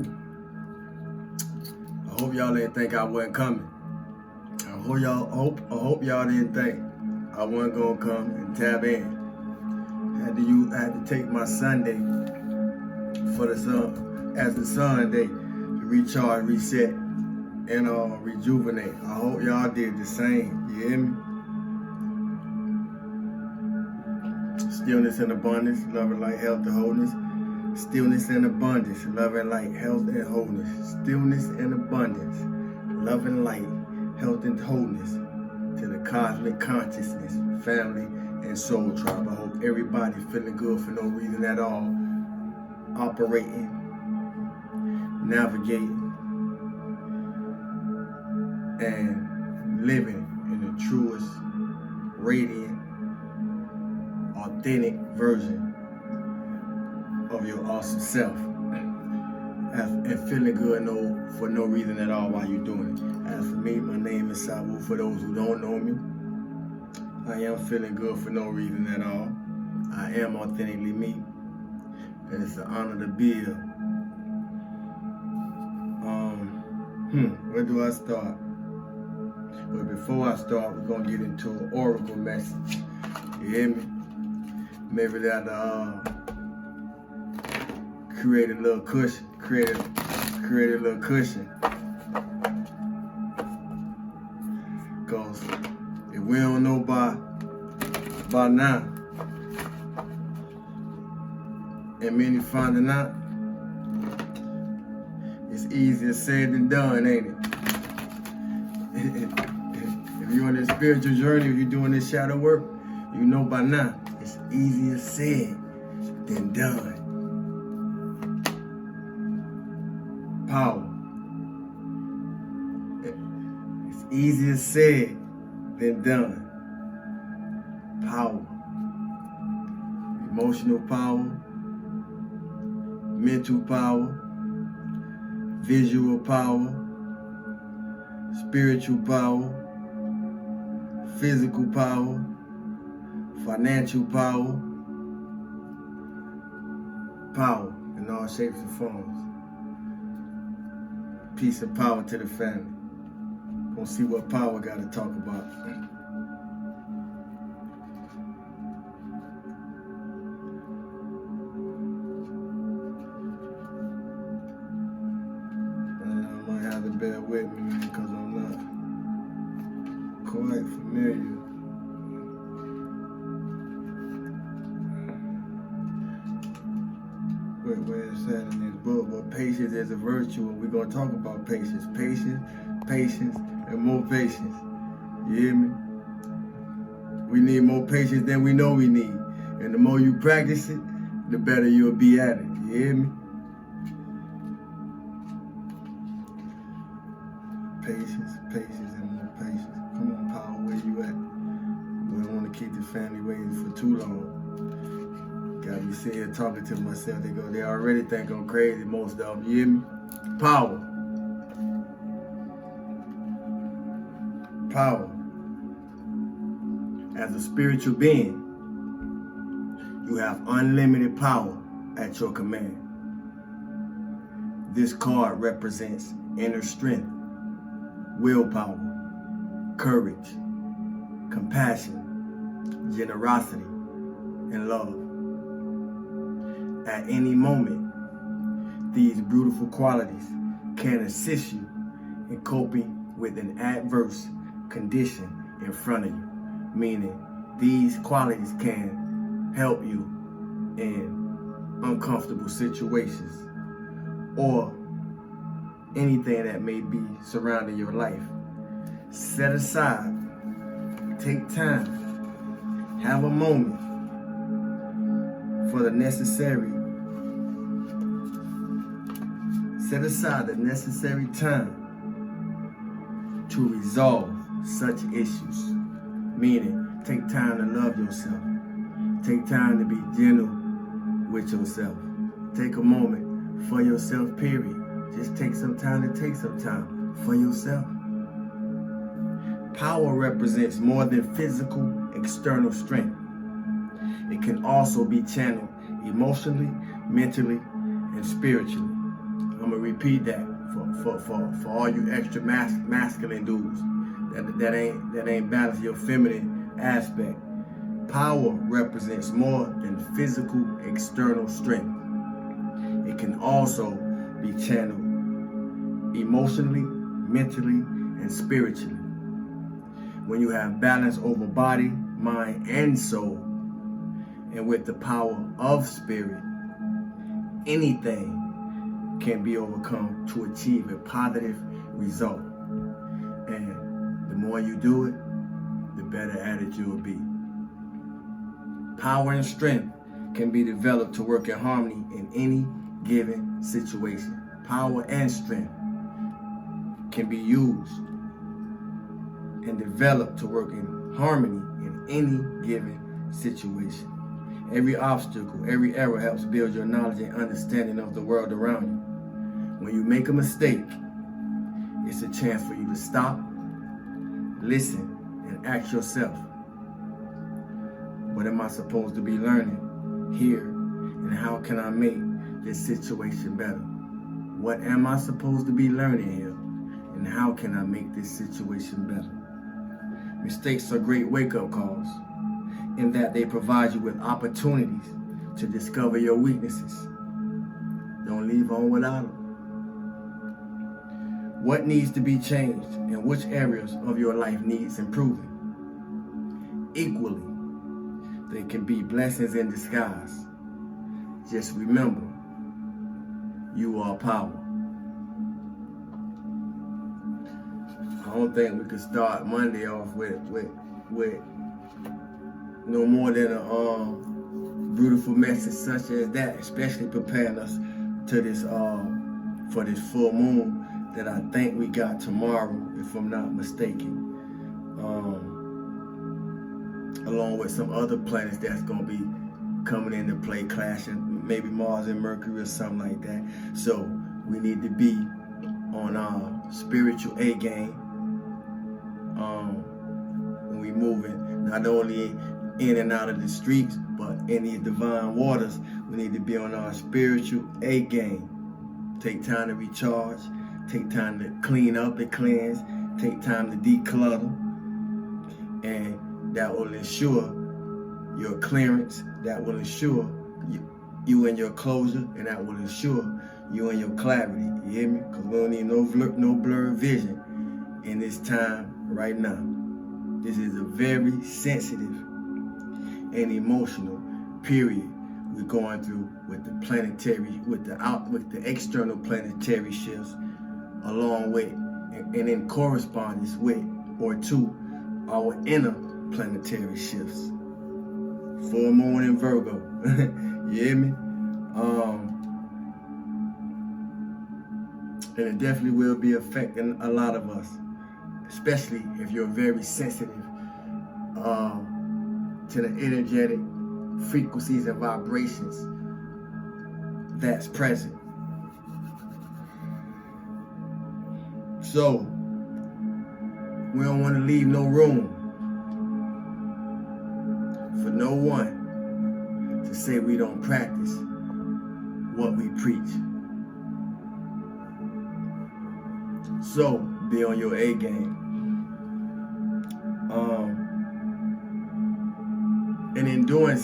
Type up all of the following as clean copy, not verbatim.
I hope y'all didn't think I wasn't coming. I hope y'all didn't think I wasn't gonna come and tap in. I had to take my Sunday for the sun as the Sunday to recharge, reset, and rejuvenate. I hope y'all did the same. You hear me? Stillness and abundance, love and light, health and wholeness. Stillness and abundance, love and light, health and wholeness. Stillness and abundance, love and light, health and wholeness to the cosmic consciousness, family, and soul tribe. I hope everybody's feeling good for no reason at all. Operating, navigating, and living in the truest, radiant, authentic version of your awesome self, and feeling good for no reason at all while you're doing it. As for me, my name is Sabu. For those who don't know me, I am feeling good for no reason at all. I am authentically me, and it's an honor to be here. Where do I start? But before I start, we're gonna get into an oracle message. You hear me? Maybe that create a little cushion. Create a little cushion. Cause if we don't know by now, and many finding out, it's easier said than done, ain't it? If you're on this spiritual journey, if you're doing this shadow work, you know by now, it's easier said than done. Power. It's easier said than done. Power. Emotional power, mental power, visual power, spiritual power, physical power, financial power, power in all shapes and forms. Peace and power to the family. Gonna see what power got to talk about. I might have to bear with me because I'm not quite familiar. Where it's at in this book, but patience is a virtue, and we're gonna talk about patience, and more patience. You hear me? We need more patience than we know we need, and the more you practice it, the better you'll be at it. You hear me? Patience, and more patience. Come on, power, where you at? We don't want to keep the family waiting for too long. Got me sitting here talking to myself. They already think I'm crazy, most of them. You hear me? Power. Power. As a spiritual being, you have unlimited power at your command. This card represents inner strength, willpower, courage, compassion, generosity, and love. At any moment, these beautiful qualities can assist you in coping with an adverse condition in front of you, meaning these qualities can help you in uncomfortable situations or anything that may be surrounding your life. Set aside, take time, have a moment for the necessary. Set aside the necessary time to resolve such issues. Meaning, take time to love yourself. Take time to be gentle with yourself. Take a moment for yourself, period. Just take some time to take some time for yourself. Power represents more than physical, external strength. It can also be channeled emotionally, mentally, and spiritually. I'm I'm gonna repeat that for all you extra masculine dudes that ain't balance your feminine aspect. Power represents more than physical external strength. It can also be channeled emotionally, mentally, and spiritually. When you have balance over body, mind, and soul, and with the power of spirit, anything can be overcome to achieve a positive result. And the more you do it, the better at it you will be. Power and strength can be developed to work in harmony in any given situation. Power and strength can be used and developed to work in harmony in any given situation. Every obstacle, every error helps build your knowledge and understanding of the world around you. When you make a mistake, it's a chance for you to stop, listen, and ask yourself, what am I supposed to be learning here, and how can I make this situation better? What am I supposed to be learning here, and how can I make this situation better? Mistakes are great wake-up calls in that they provide you with opportunities to discover your weaknesses. Don't leave on without them. What needs to be changed and which areas of your life needs improving? Equally, they can be blessings in disguise. Just remember, you are power. I don't think we could start Monday off with no more than a beautiful message such as that, especially preparing us to this for this full moon that I think we got tomorrow, if I'm not mistaken. Along with some other planets that's gonna be coming into play, clashing, maybe Mars and Mercury or something like that. So we need to be on our spiritual A game when we moving, not only in and out of the streets, but in these divine waters. We need to be on our spiritual A game. Take time to recharge, take time to clean up and cleanse, take time to declutter, and that will ensure your clearance, that will ensure you and your closure, and that will ensure you and your clarity. You hear me? Because we don't need no blurred vision in this time right now. This is a very sensitive and emotional period we're going through with the planetary, with the external planetary shifts, along with and in correspondence with or to our inner planetary shifts. Full moon in Virgo. You hear me? And it definitely will be affecting a lot of us, especially if you're very sensitive to the energetic frequencies and vibrations that's present. So we don't want to leave no room for no one to say we don't practice what we preach. So be on your A game. And in doing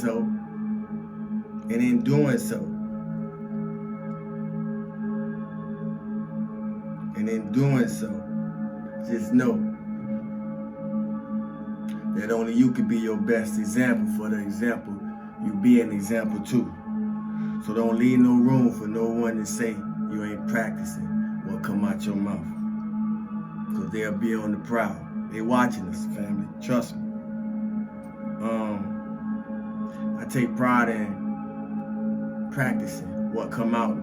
so, just know that only you can be your best example for the example you be an example too. So don't leave no room for no one to say you ain't practicing what come out your mouth. Because they'll be on the prowl. They watching us, family. Trust me. I take pride in practicing what come out me.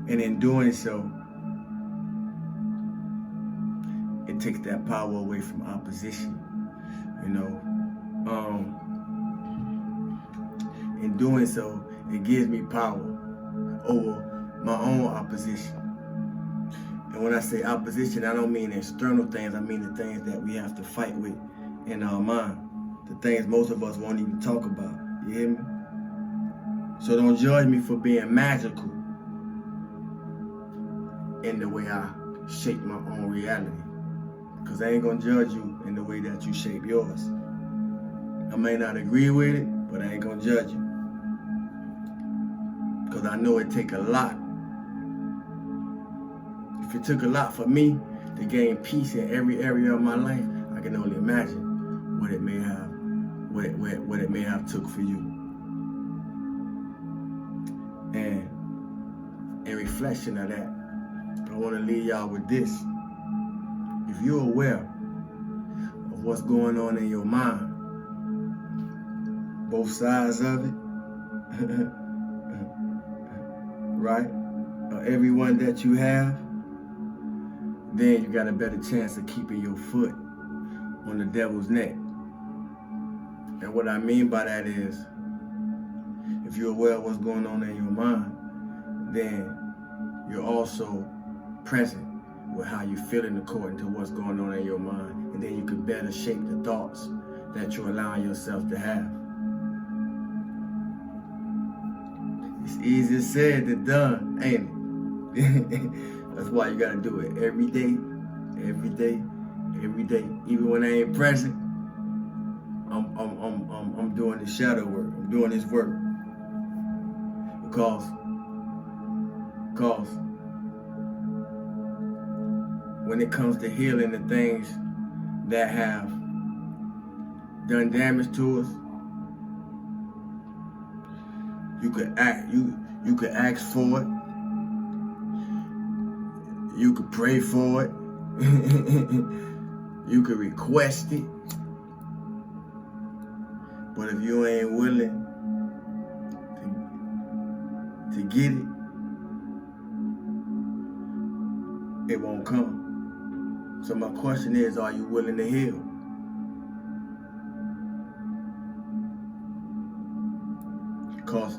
And in doing so, it takes that power away from opposition, you know. In doing so, it gives me power over my own opposition. And when I say opposition, I don't mean external things, I mean the things that we have to fight with in our mind. The things most of us won't even talk about, you hear me? So don't judge me for being magical in the way I shape my own reality. Because I ain't going to judge you in the way that you shape yours. I may not agree with it, but I ain't going to judge you. Because I know it take a lot. If it took a lot for me to gain peace in every area of my life, I can only imagine what it may have, what it may have took for you. And in reflection of that, I want to leave y'all with this. If you're aware of what's going on in your mind, both sides of it, right? Or every one that you have, then you got a better chance of keeping your foot on the devil's neck. And what I mean by that is, if you're aware of what's going on in your mind, then you're also present with how you're feeling according to what's going on in your mind. And then you can better shape the thoughts that you're allowing yourself to have. It's easier said than done, ain't it? That's why you gotta do it every day, every day, every day. Even when I ain't present, I'm doing the shadow work. I'm doing this work because when it comes to healing the things that have done damage to us, you could ask for it. You could pray for it. You could request it. But if you ain't willing to get it, it won't come. So my question is, are you willing to heal? Because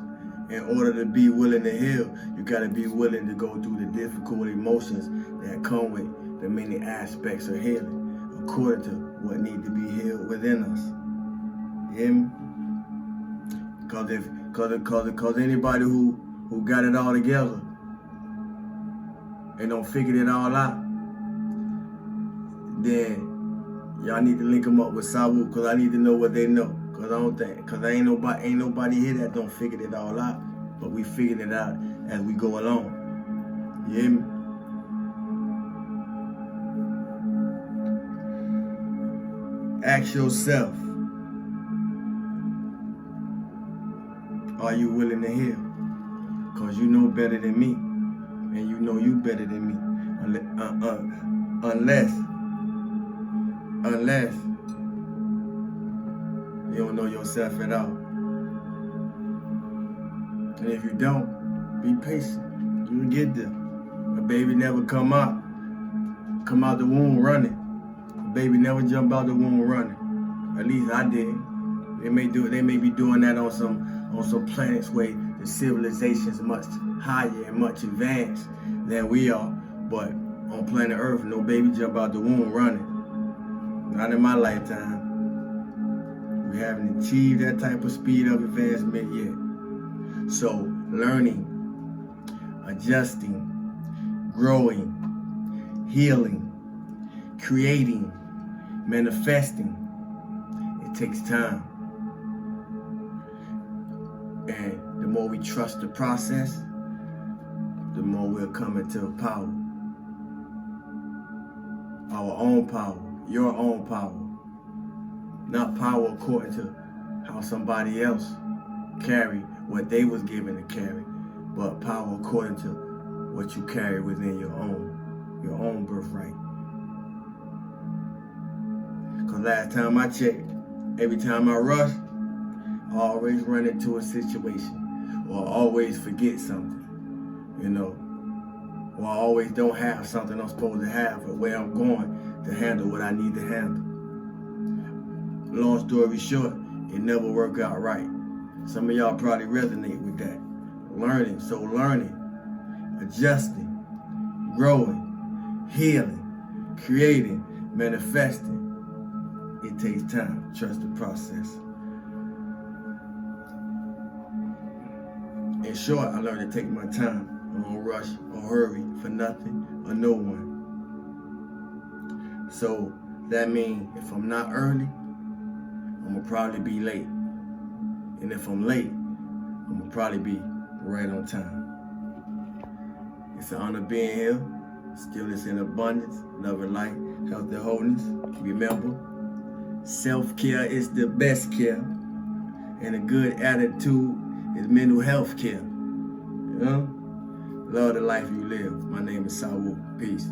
in order to be willing to heal, you got to be willing to go through the difficult emotions that come with the many aspects of healing, according to what needs to be healed within us. You hear me? Because anybody who got it all together and don't figure it all out, then y'all need to link them up with Sawu, because I need to know what they know. Because ain't nobody here that don't figure it all out, but we figuring it out as we go along. You hear me? Ask yourself, are you willing to heal? Because you know better than me, and you know you better than me. Unless you don't know yourself at all. And if you don't, be patient. You will get there. A baby never come out the womb running. A baby never jump out the womb running. At least I did. They may be doing that on some planets where the civilization's much higher and much advanced than we are. But on planet Earth, no baby jump out the womb running. Not in my lifetime. We haven't achieved that type of speed of advancement yet. So learning, adjusting, growing, healing, creating, manifesting, it takes time. And the more we trust the process, the more we'll come into power. Our own power, your own power. Not power according to how somebody else carried what they was given to carry, but power according to what you carry within your own birthright. Because last time I checked, every time I rush, I always run into a situation, or I always forget something, or I always don't have something I'm supposed to have, or where I'm going to handle what I need to handle. Long story short, it never worked out right. Some of y'all probably resonate with that. Learning, adjusting, growing, healing, creating, manifesting. It takes time. Trust the process. In short, I learned to take my time. I don't rush or hurry for nothing or no one. So that means if I'm not early, I'm gonna probably be late. And if I'm late, I'm gonna probably be right on time. It's an honor being here. Stillness in abundance, love and light, health and wholeness. Remember, self-care is the best care, and a good attitude is mental health care. You know? Love the life you live. My name is ForWard. Peace.